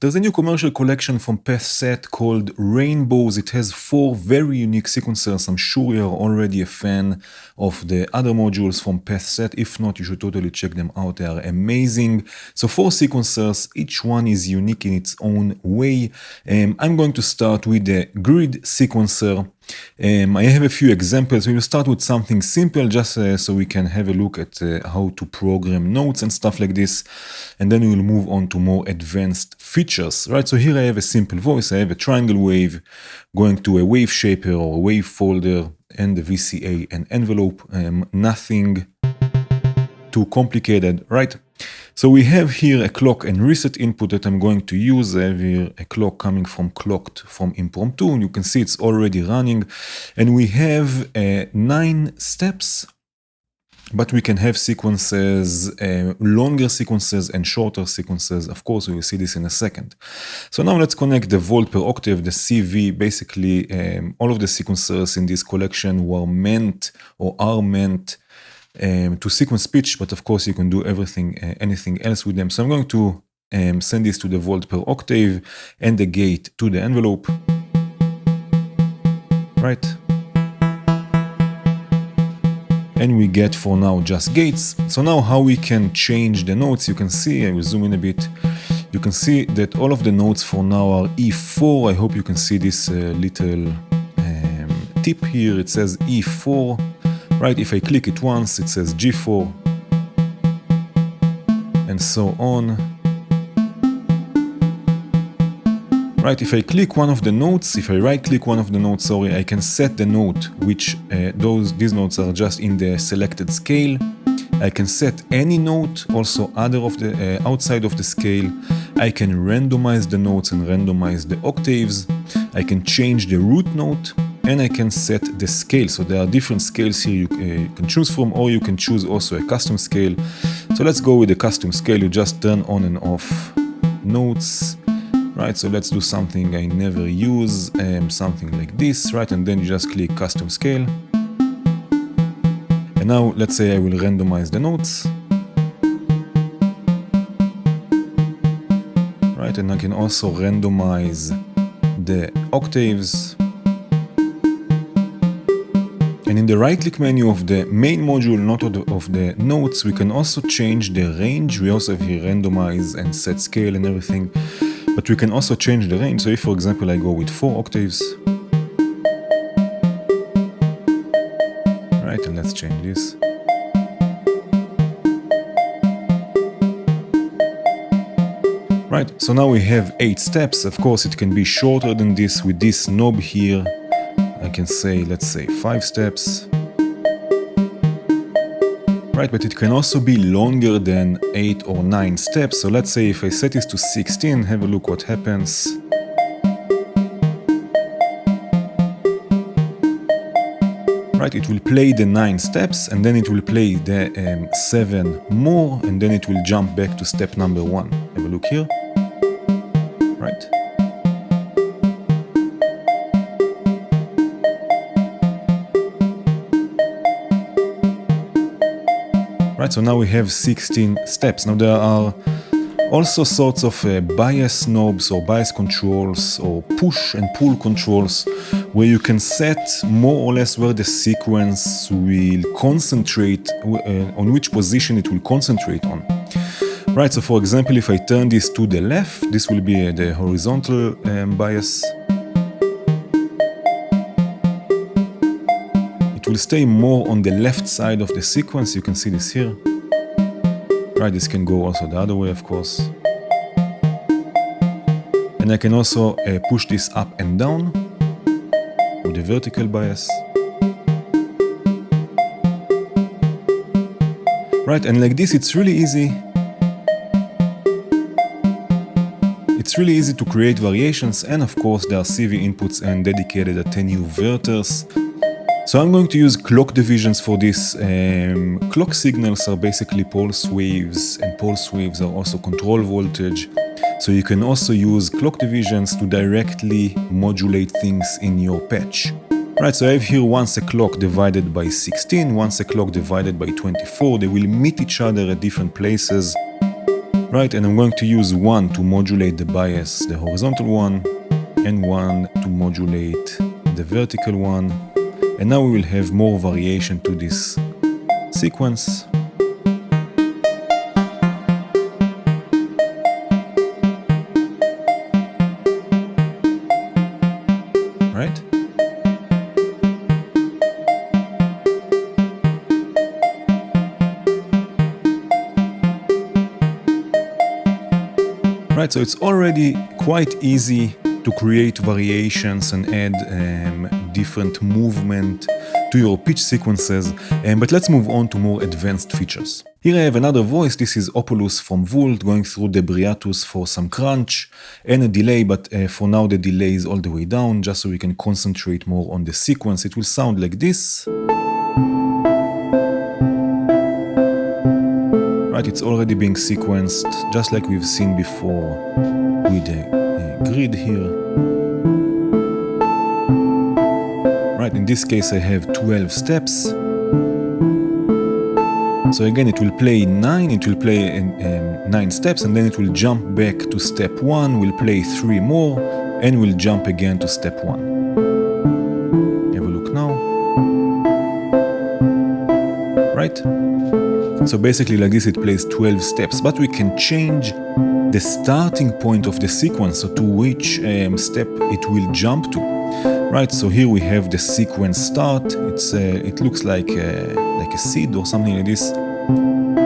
There's a new commercial collection from PathSet called Rainbows. It has 4 very unique sequencers. I'm sure you're already a fan of the other modules from PathSet. If not, you should totally check them out. They are amazing. So 4 sequencers, each one is unique in its own way. I'm going to start with the grid sequencer. I have a few examples. We will start with something simple just so we can have a look at how to program nodes and stuff like this. And then we will move on to more advanced features, right? So here I have a simple voice. I have a triangle wave going to a wave shaper or a wave folder and the VCA and envelope. Nothing too complicated, right? So we have here a clock and reset input that I'm going to use. I have here a clock coming from clocked from impromptu, and you can see it's already running. And we have 9 steps, but we can have sequences, longer sequences and shorter sequences. Of course, we will see this in a second. So now let's connect the volt per octave, the CV. Basically, all of the sequencers in this collection were meant or are meant to sequence pitch, but of course you can do anything else with them. So I'm going to send this to the volt per octave and the gate to the envelope, right? And we get for now just gates. So now how we can change the notes, you can see, I will zoom in a bit. You can see that all of the notes for now are E4. I hope you can see this little tip here. It says E4. Right, if I click it once, it says G4, and so on. Right, if I click one of the notes, if I right-click one of the notes, sorry, I can set the note, which these notes are just in the selected scale. I can set any note, also other of the outside of the scale. I can randomize the notes and randomize the octaves. I can change the root note. And I can set the scale. So there are different scales here you can choose from, or you can choose also a custom scale. So let's go with the custom scale. You just turn on and off notes, right? So let's do something I never use, something like this, right? And then you just click custom scale. And now let's say I will randomize the notes. Right, and I can also randomize the octaves. And in the right-click menu of the main module, not of the notes, we can also change the range. We also have here randomize and set scale and everything, but we can also change the range. So if, for example, I go with 4 octaves, right, and let's change this. Right, so now we have 8 steps. Of course, it can be shorter than this with this knob here. I can say, let's say 5 steps, right? But it can also be longer than 8 or 9 steps. So let's say if I set this to 16, have a look what happens. Right, it will play the 9 steps and then it will play the 7 more, and then it will jump back to step number 1. Have a look here, right? Right, so now we have 16 steps. Now there are also sorts of bias knobs or bias controls or push and pull controls where you can set more or less where the sequence will concentrate, on which position it will concentrate on. Right, so for example, if I turn this to the left, this will be the horizontal bias. Will stay more on the left side of the sequence. You can see this here. Right, this can go also the other way, of course. And I can also push this up and down with the vertical bias. Right, and like this, it's really easy. It's really easy to create variations, and of course there are CV inputs and dedicated attenuators. So I'm going to use clock divisions for this. Clock signals are basically pulse waves, and pulse waves are also control voltage. So you can also use clock divisions to directly modulate things in your patch. Right, so I have here once a clock divided by 16, once a clock divided by 24. They will meet each other at different places. Right, and I'm going to use one to modulate the bias, the horizontal one, and one to modulate the vertical one. And now we will have more variation to this sequence. Right? Right, so it's already quite easy to create variations and add different movement to your pitch sequences, but let's move on to more advanced features. Here I have another voice. This is Opulus from Vult going through the Briatus for some crunch and a delay, but for now the delay is all the way down, just so we can concentrate more on the sequence. It will sound like this. Right, it's already being sequenced, just like we've seen before with the grid here. Right, in this case I have 12 steps. So again, it will play 9, it will play 9 steps, and then it will jump back to step 1, will play 3 more, and will jump again to step 1. Have a look now. Right? So basically like this it plays 12 steps, but we can change the starting point of the sequence, so to which step it will jump to. Right, so here we have the sequence start. It looks like a seed or something like this.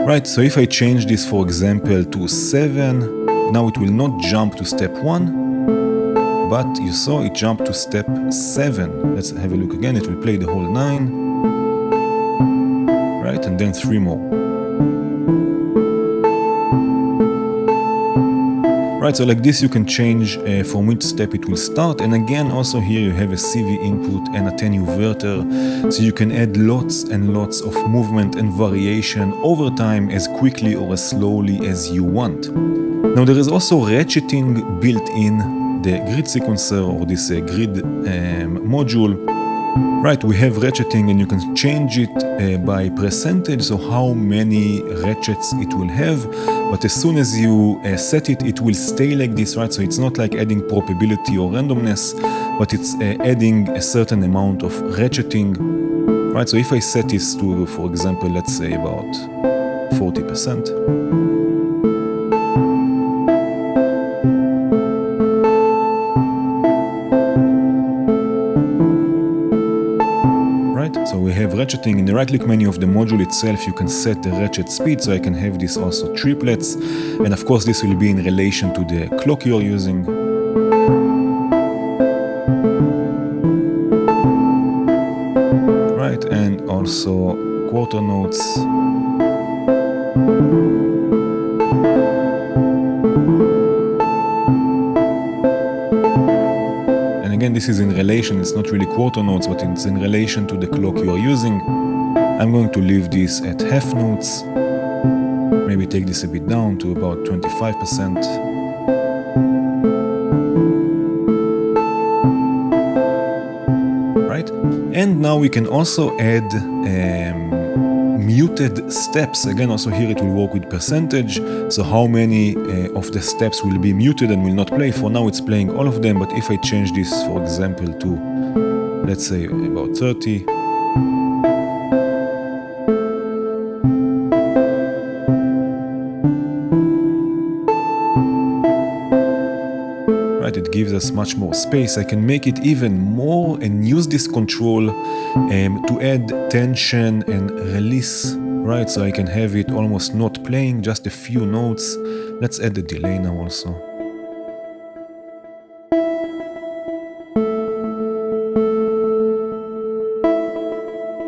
Right, so if I change this, for example, to 7, now it will not jump to step 1, but you saw it jumped to step 7. Let's have a look again. It will play the whole 9. Right, and then 3 more. Right, so like this you can change from which step it will start, and again also here you have a CV input and a attenuverter, so you can add lots and lots of movement and variation over time as quickly or as slowly as you want. Now there is also ratcheting built in the grid sequencer or this grid module. Right, we have ratcheting and you can change it by percentage, so how many ratchets it will have, but as soon as you set it, it will stay like this, right? So it's not like adding probability or randomness, but it's adding a certain amount of ratcheting, right? So if I set this to, for example, let's say about 40%. So we have ratcheting. In the right-click menu of the module itself, you can set the ratchet speed, so I can have this also triplets. And of course, this will be in relation to the clock you're using. Right, and also quarter notes. Again, this is in relation, it's not really quarter notes, but it's in relation to the clock you are using. I'm going to leave this at half notes. Maybe take this a bit down to about 25%. Right? And now we can also add muted steps. Again, also here it will work with percentage, so how many of the steps will be muted and will not play. For now it's playing all of them, but if I change this, for example, to, let's say, about 30, right, it gives us much more space. I can make it even more and use this control to add tension and release, right? So I can have it almost not playing, just a few notes. Let's add the delay now also.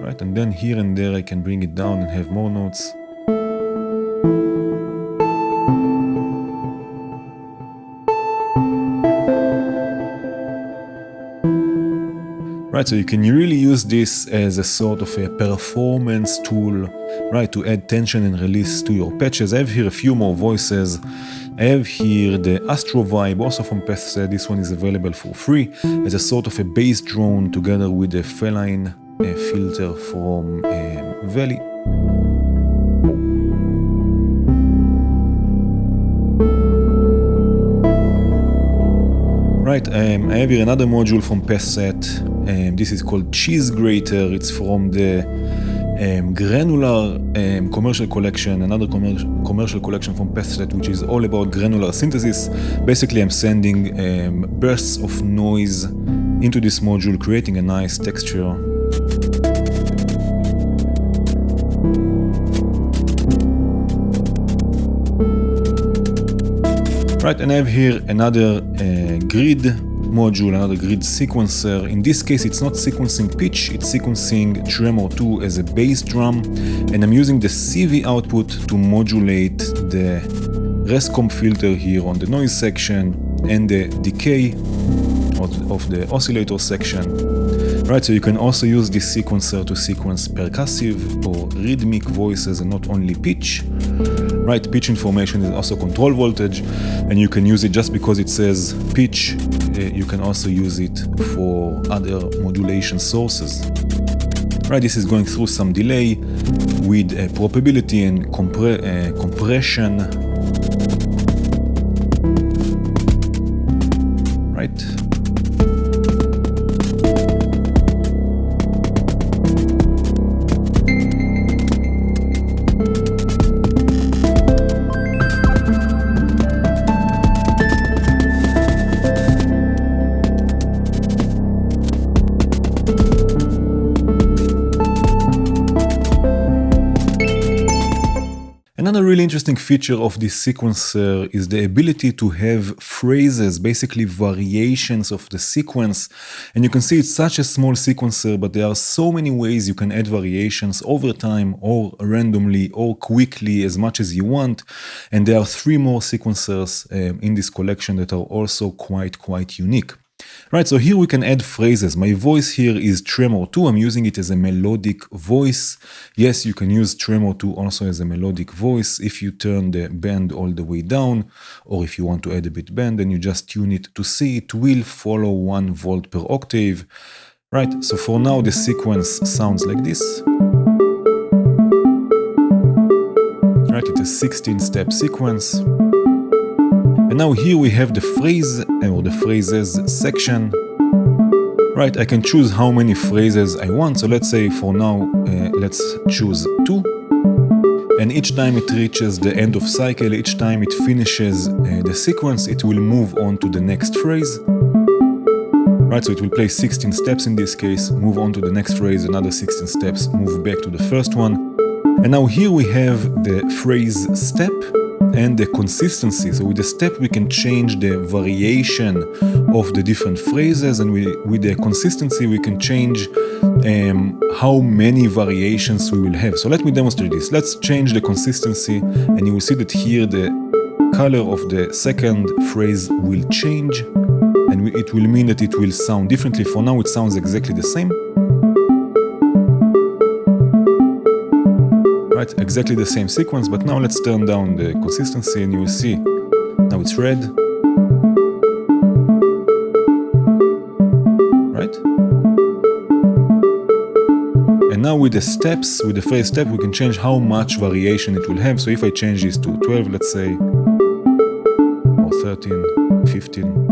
Right, and then here and there I can bring it down and have more notes. Right, so you can really use this as a sort of a performance tool, right, to add tension and release to your patches. I have here a few more voices. I have here the Astro Vibe, also from PathSet. This one is available for free as a sort of a bass drone together with a feline filter from Valley. Right, I have here another module from PathSet. This is called Cheese Grater. It's from the granular commercial collection, another commercial collection from PathSet, which is all about granular synthesis. Basically, I'm sending bursts of noise into this module, creating a nice texture. Right, and I have here another grid module, another grid sequencer. In this case, it's not sequencing pitch, it's sequencing tremor 2 as a bass drum, and I'm using the CV output to modulate the rescomp filter here on the noise section and the decay of the oscillator section. Right, so you can also use this sequencer to sequence percussive or rhythmic voices and not only pitch. Right, pitch information is also control voltage, and you can use it just because it says pitch. You can also use it for other modulation sources. Right, this is going through some delay with probability and compression. Right. Another really interesting feature of this sequencer is the ability to have phrases, basically variations of the sequence. And you can see it's such a small sequencer, but there are so many ways you can add variations over time or randomly or quickly as much as you want. And there are 3 more sequencers in this collection that are also quite unique. Right, so here we can add phrases. My voice here is tremor 2. I'm using it as a melodic voice. Yes, you can use tremor 2 also as a melodic voice. If you turn the bend all the way down, or if you want to add a bit bend, then you just tune it to see it will follow 1 volt per octave. Right, so for now the sequence sounds like this. Right, it's a 16-step sequence. And now here we have the phrase or the phrases section. Right, I can choose how many phrases I want. So let's say for now, let's choose 2. And each time it reaches the end of cycle, each time it finishes the sequence, it will move on to the next phrase. Right, so it will play 16 steps in this case, move on to the next phrase, another 16 steps, move back to the first one. And now here we have the phrase step and the consistency. So with the step we can change the variation of the different phrases, and with the consistency we can change how many variations we will have. So let me demonstrate this. Let's change the consistency, and you will see that here the color of the second phrase will change, and it will mean that it will sound differently. For now it sounds exactly the same. Right, exactly the same sequence, but now let's turn down the consistency and you will see now it's red. Right? And now with the steps, with the phrase step, we can change how much variation it will have. So if I change this to 12, let's say, or 13, 15.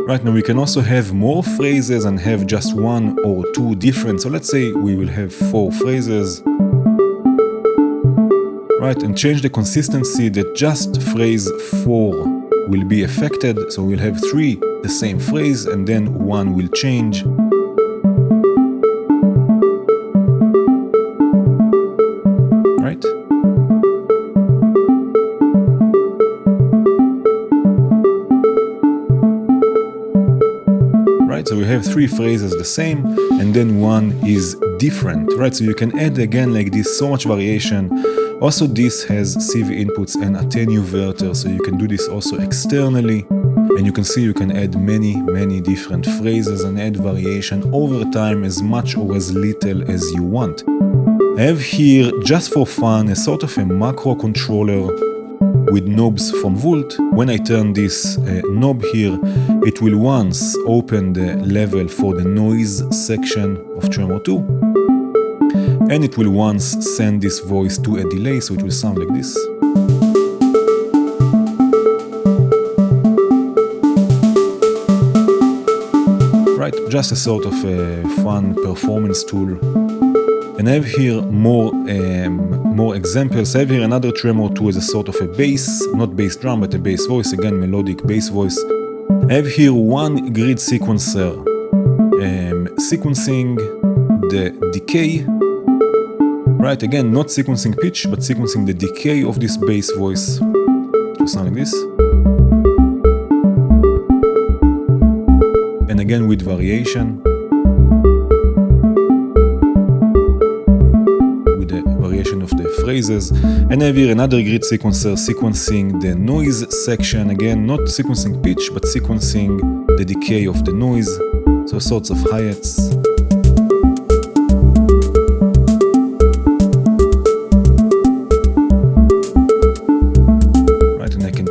Right, now we can also have more phrases and have just 1 or 2 different. So let's say we will have 4 phrases. Right, and change the consistency that just phrase 4 will be affected. So we'll have 3 the same phrase and then 1 will change. Right? So we have 3 phrases the same, and then 1 is different, right? So you can add again like this so much variation. Also, this has CV inputs and attenuverter, so you can do this also externally. And you can see you can add many different phrases and add variation over time as much or as little as you want. I have here, just for fun, a sort of a macro controller with knobs from Volt. When I turn this knob here, it will once open the level for the noise section of Tremor 2. and it will once send this voice to a delay, so it will sound like this. Right, just a sort of a fun performance tool. And I have here more examples. I have here another tremor tool as a sort of a bass, not bass drum, but a bass voice, again melodic bass voice. I have here one grid sequencer sequencing the decay. Right, again, not sequencing pitch, but sequencing the decay of this bass voice. To sound like this. And again with variation. With the variation of the phrases. And I have here another grid sequencer sequencing the noise section. Again, not sequencing pitch, but sequencing the decay of the noise. So sorts of hi-hats.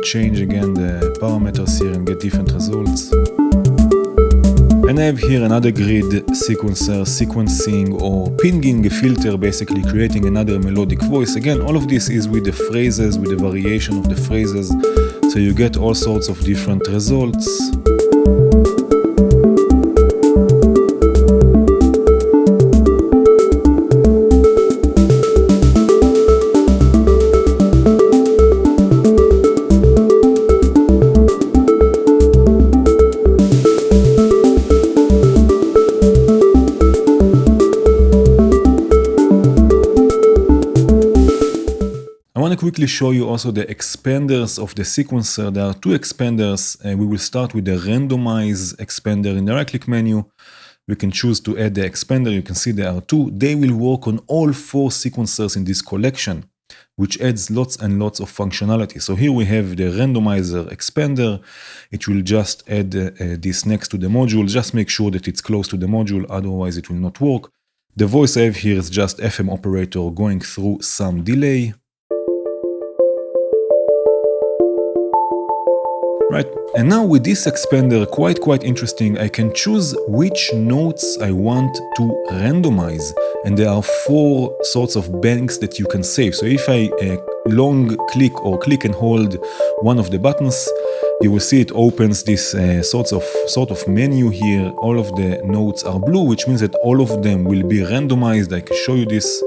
Change again the parameters here and get different results. And I have here another grid sequencer sequencing or pinging a filter, basically creating another melodic voice. Again, all of this is with the phrases, with the variation of the phrases, so you get all sorts of different results. Quickly show you also the expanders of the sequencer. There are two expanders. We will start with the Randomize expander in the right-click menu. We can choose to add the expander. You can see there are two. They will work on all four sequencers in this collection, which adds lots and lots of functionality. So here we have the randomizer expander. It will just add this next to the module. Just make sure that it's close to the module, otherwise it will not work. The voice I have here is just FM operator going through some delay. Right, and now with this expander, quite interesting, I can choose which notes I want to randomize. And there are four sorts of banks that you can save. So if I long click or click and hold one of the buttons, you will see it opens this sort of menu here. All of the notes are blue, which means that all of them will be randomized. I can show you this.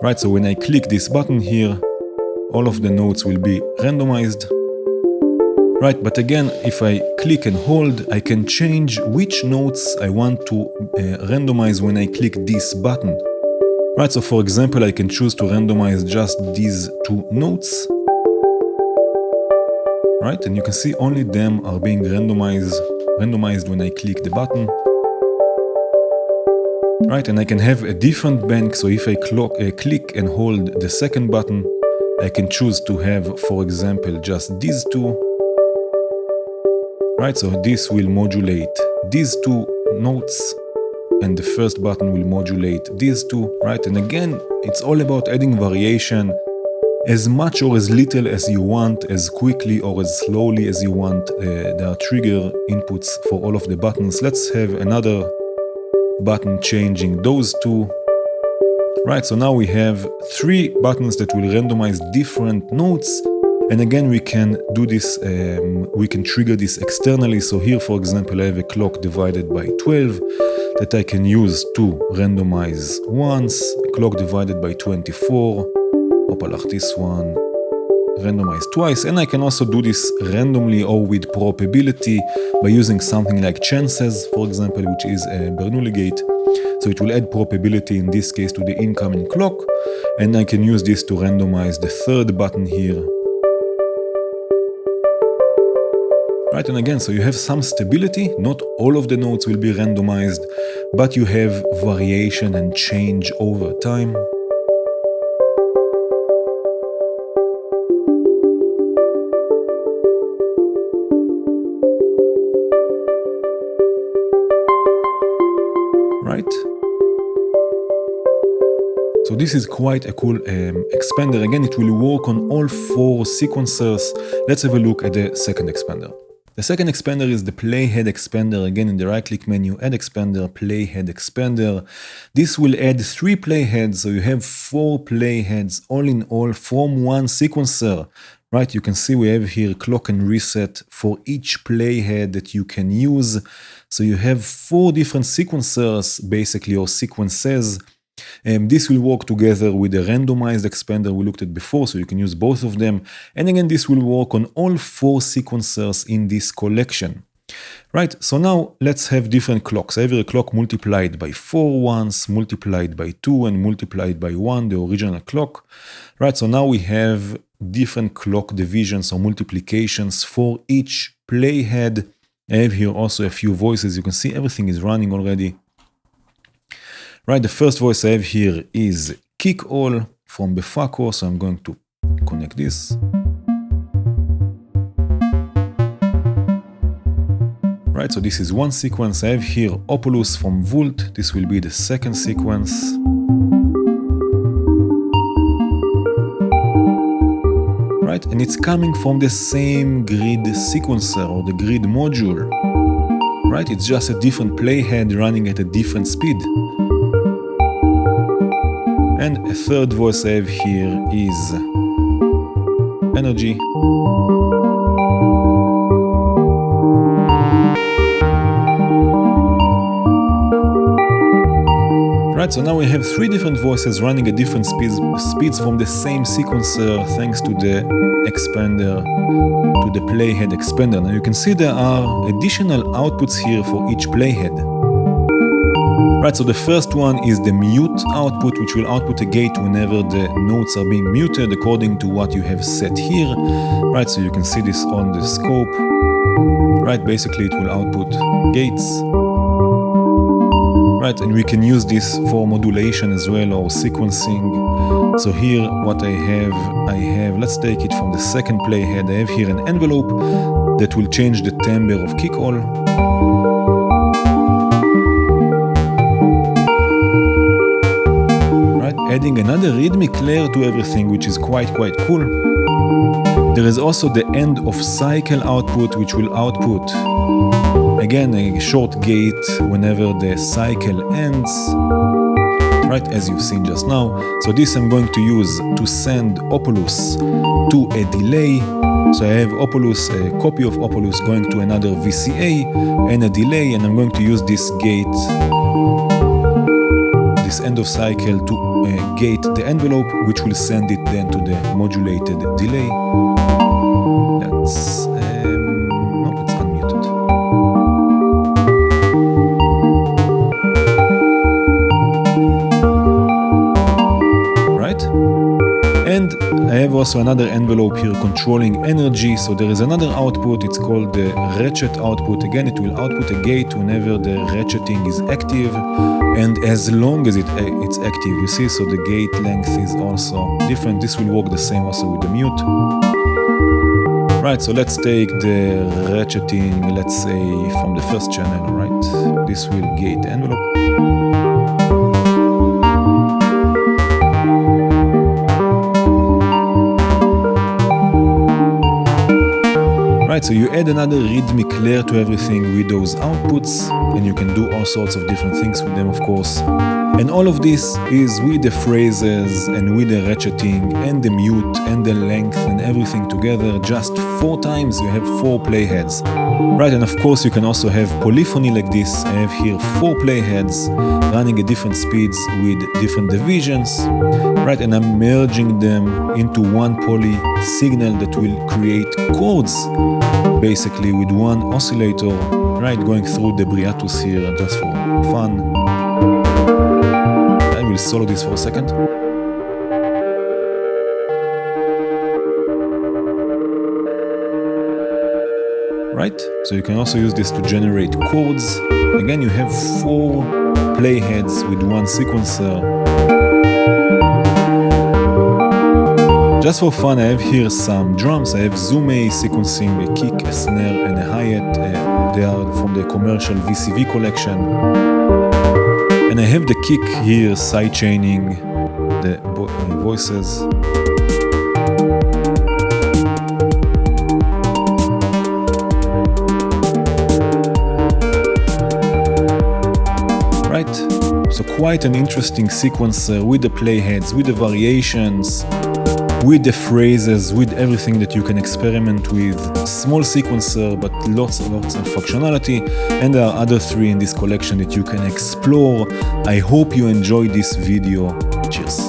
Right, so when I click this button here, all of the notes will be randomized. Right, but again, if I click and hold, I can change which notes I want to randomize when I click this button. Right, so for example, I can choose to randomize just these two notes. Right, and you can see only them are being randomized when I click the button. Right, and I can have a different bank, so if I click and hold the second button, I can choose to have, for example, just these two. Right, so this will modulate these two notes, and the first button will modulate these two, right? And again, it's all about adding variation as much or as little as you want, as quickly or as slowly as you want. There are trigger inputs for all of the buttons. Let's have another button changing those two. Right, so now we have three buttons that will randomize different notes. And again, we can do this, we can trigger this externally. So here, for example, I have a clock divided by 12 that I can use to randomize once, a clock divided by 24, this one, randomize twice. And I can also do this randomly or with probability by using something like chances, for example, which is a Bernoulli gate. So it will add probability in this case to the incoming clock. And I can use this to randomize the third button here. Right, and again, so you have some stability, not all of the notes will be randomized, but you have variation and change over time. Right? So this is quite a cool expander. Again, it will work on all four sequencers. Let's have a look at the second expander. The second expander is the playhead expander. Again, in the right-click menu, add expander, playhead expander. This will add 3 playheads, so you have 4 playheads all in all from one sequencer. Right, you can see we have here clock and reset for each playhead that you can use. So you have 4 different sequencers, basically, or sequences. This will work together with the randomized expander we looked at before, so you can use both of them. And again, this will work on all 4 sequencers in this collection. Right, so now let's have different clocks. Every clock multiplied by 4 once, multiplied by 2, and multiplied by 1, the original clock. Right, so now we have different clock divisions or multiplications for each playhead. I have here also a few voices. You can see everything is running already. Right, the first voice I have here is kick all from Befaco, so I'm going to connect this. Right, so this is one sequence. I have here Opulus from Vult. This will be the second sequence. Right, and it's coming from the same grid sequencer or the grid module. Right, it's just a different playhead running at a different speed. And a third voice I have here is energy. Right, so now we have 3 different voices running at different speeds from the same sequencer thanks to the expander, to the playhead expander. Now you can see there are additional outputs here for each playhead. Right, so the first one is the mute output, which will output a gate whenever the notes are being muted according to what you have set here. Right, so you can see this on the scope. Right, basically it will output gates. Right, and we can use this for modulation as well, or sequencing. So here what I have, let's take it from the second playhead. I have here an envelope that will change the timbre of kick all. Adding another rhythmic layer to everything, which is quite cool. There is also the end of cycle output, which will output, again, a short gate whenever the cycle ends, right, as you've seen just now. So this I'm going to use to send Opulus to a delay. So I have Opulus, a copy of Opulus going to another VCA and a delay, and I'm going to use this gate, this end of cycle, to gate the envelope, which will send it then to the modulated delay. That's nope, it's unmuted. Right, and I have also another envelope here controlling energy. So there is another output. It's called the Ratchet output. Again, it will output a gate whenever the ratcheting is active, and as long as it's active, you see, so the gate length is also different. This will work the same also with the mute. Right, so let's take the ratcheting, let's say, from the first channel, right? This will gate the envelope. Right, so you add another rhythmic layer to everything with those outputs, and you can do all sorts of different things with them, of course. And all of this is with the phrases and with the ratcheting and the mute and the length and everything together. Just 4 times you have 4 playheads. Right, and of course you can also have polyphony like this. I have here 4 playheads running at different speeds with different divisions. Right, and I'm merging them into one poly signal that will create chords, basically with one oscillator, right, going through the Briatus here just for fun. I will solo this for a second. Right, so you can also use this to generate chords. Again, you have 4 playheads with one sequencer. Just for fun, I have here some drums. I have Zume sequencing a kick, a snare, and a hi-hat. They are from the commercial VCV collection. And I have the kick here sidechaining the voices. quite an interesting sequencer with the playheads, with the variations, with the phrases, with everything that you can experiment with. Small sequencer, but lots of functionality, and there are other 3 in this collection that you can explore. I hope you enjoyed this video. Cheers.